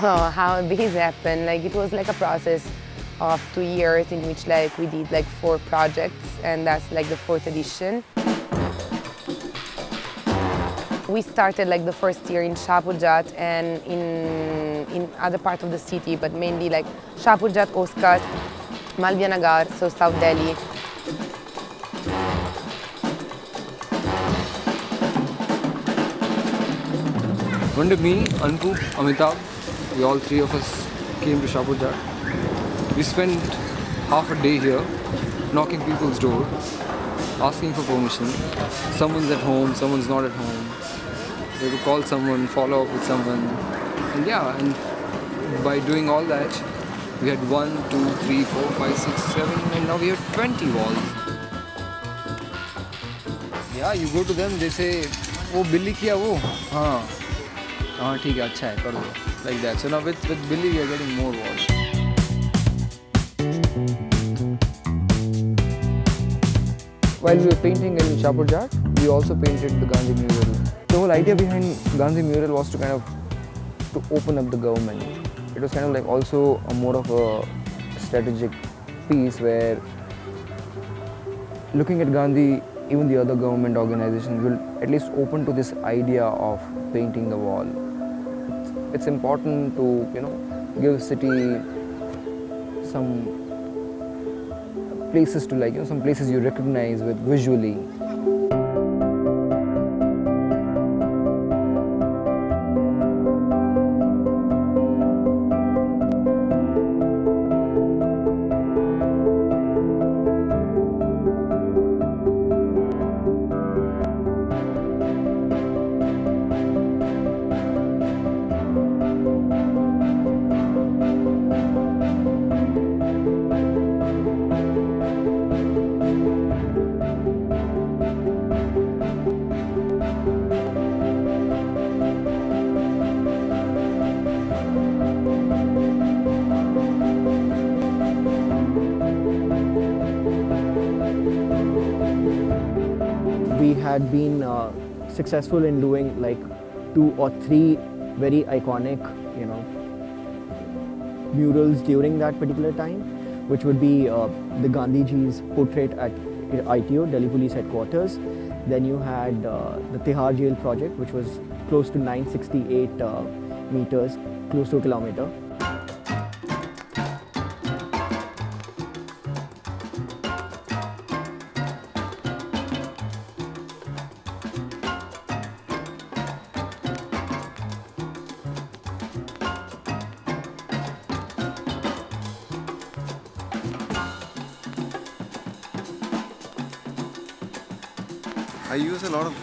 how this happened, like it was like a process of 2 years in which like we did like 4 projects, and that's like the 4th edition. We started like the first year in Shahpurjat and in other parts of the city, but mainly like Shahpurjat, Oskat, Malviya Nagar, so South Delhi. One day me, Anpu, Amitabh, we all 3 of us came to Shahpurjat. We spent half a day here, knocking people's door, asking for permission. Someone's at home, someone's not at home. We have to call someone, follow up with someone. And yeah, and by doing all that, we had 1, 2, 3, 4, 5, 6, 7, and now we have 20 walls. Yeah, you go to them, they say, "Oh, Billy kiya wo?" हाँ, हाँ ठीक है, अच्छा है, कर दो. Like that. So now with Billy, we are getting more walls. While we were painting in Shahpurjat, we also painted the Gandhi mural. The whole idea behind Gandhi mural was to kind of to open up the government. It was kind of like also a more of a strategic piece where looking at Gandhi, even the other government organizations will at least open to this idea of painting the wall. It's important to, you know, give city some places to like, you know, some places you recognize with visually. We had been successful in doing like 2 or 3 very iconic, you know, murals during that particular time, which would be the Gandhiji's portrait at ITO, Delhi Police Headquarters. Then you had the Tihar Jail project, which was close to 968 meters, close to a kilometer. I use a lot of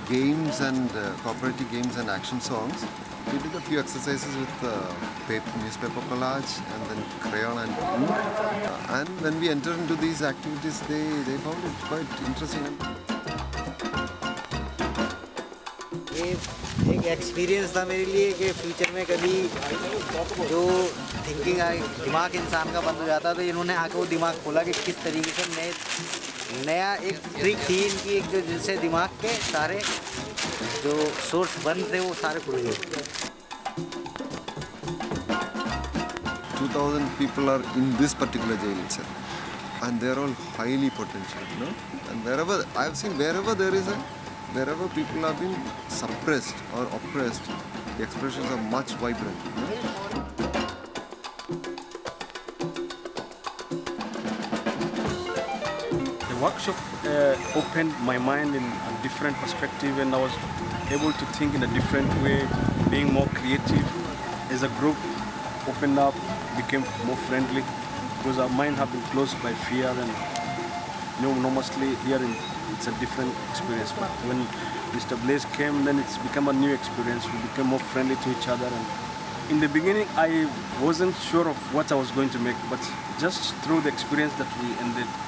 games and cooperative games and action songs. We did a few exercises with newspaper collage and then crayon and ink. And when we entered into these activities, they found it quite interesting. ये एक experience था मेरे लिए कि future में कभी जो thinking दिमाग इंसान का बंद हो जाता है, तो इन्होंने आके वो दिमाग खोला कि किस तरीके से नया एक ट्रिक थी इनकी, एक जो जिनसे दिमाग के सारे जो सोर्स बंद थे वो सारे खुल गए. 2000 people are in this particular jail itself, and they are all highly potential, you know. And wherever I have seen, wherever people have been suppressed or oppressed, the expressions are much vibrant. You know? The workshop opened my mind in a different perspective, and I was able to think in a different way, being more creative. As a group opened up, became more friendly, because our mind have been closed by fear, and you know, normally here it's a different experience. But when Mr. Blaze came, then it's become a new experience. We became more friendly to each other. And in the beginning, I wasn't sure of what I was going to make, but just through the experience that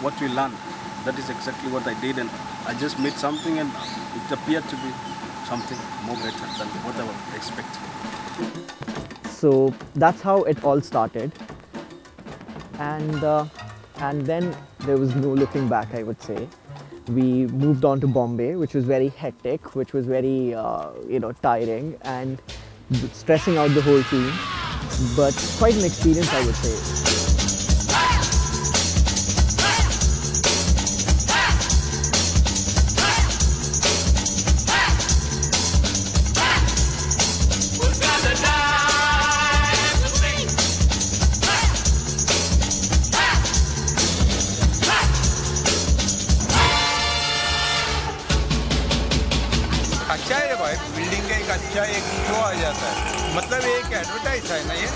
what we learned, that is exactly what I did, and I just made something, and it appeared to be something more better than what I was expecting. So that's how it all started, and then there was no looking back, I would say. We moved on to Bombay, which was very hectic, which was very tiring and stressing out the whole team. but quite an experience, I would say. अच्छा है भाई, building का एक अच्छा एक show आ जाता है, मतलब एक एडवर्टाइज है ना, ये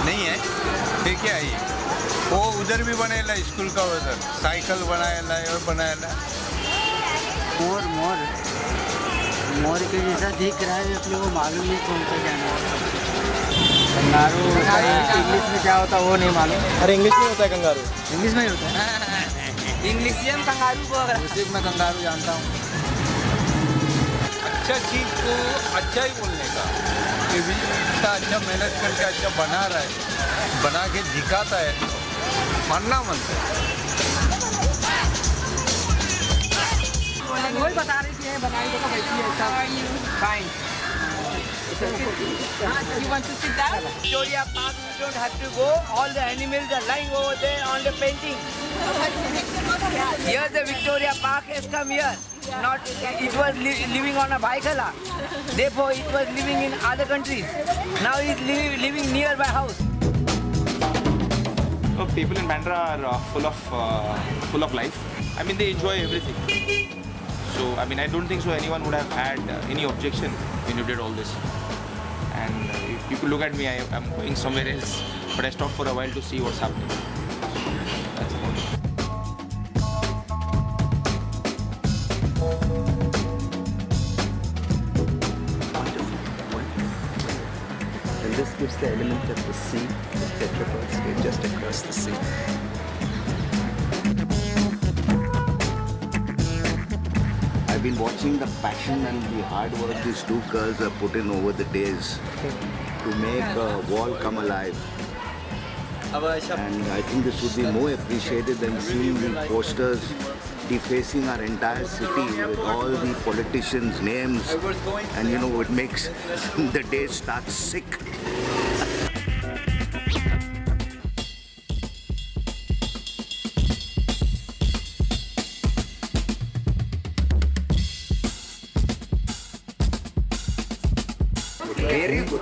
नहीं है, ये क्या है ये? वो उधर भी बनाएला स्कूल का, उधर साइकिल बनाएला और बनाएला। मोर के जैसा दिख रहा है, अपने को मालूम नहीं कौन सा जाना है। कंगारू इंग्लिश में क्या होता है वो नहीं मालूम। अरे इंग्लिश में होता है कंगारू, इंग्लिश में ही होता है। इंग्लिशियन कंगारू को उसी में कंगारू जानता हूँ। अच्छा चीज़ को अच्छा ही बोलने का, कि भी इतना अच्छा मेहनत करके अच्छा बना रहा है, बना के दिखाता है, मानना मनता है। वही बता रही थी बनाई तो बैठी है सब fine. You want to sit down? Victoria Park, you don't have to go. All the animals are lying over there on the painting. Here the Victoria Park has come here. Not it was living on a bicala. Therefore it was living in other countries. Now it's living nearby house. People in Bandra are full of life. I mean, they enjoy everything. So I mean, I don't think so anyone would have had any objection when you did all this. And if people look at me, I'm going somewhere else, but I stopped for a while to see what's happening. That's about it. And this gives the element of the sea, the tetrapods, we're just across the sea. I've been watching the passion and the hard work these two girls have put in over the days to make a wall come alive. And I think this would be more appreciated than seeing the posters defacing our entire city with all the politicians' names, and you know, it makes the day start sick. Very good.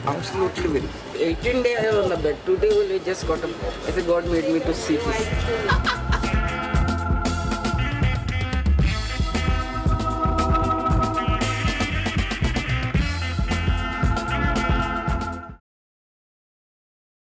Absolutely very good. 18 days I was on the bed. Today we just got up. I said God made me to see this.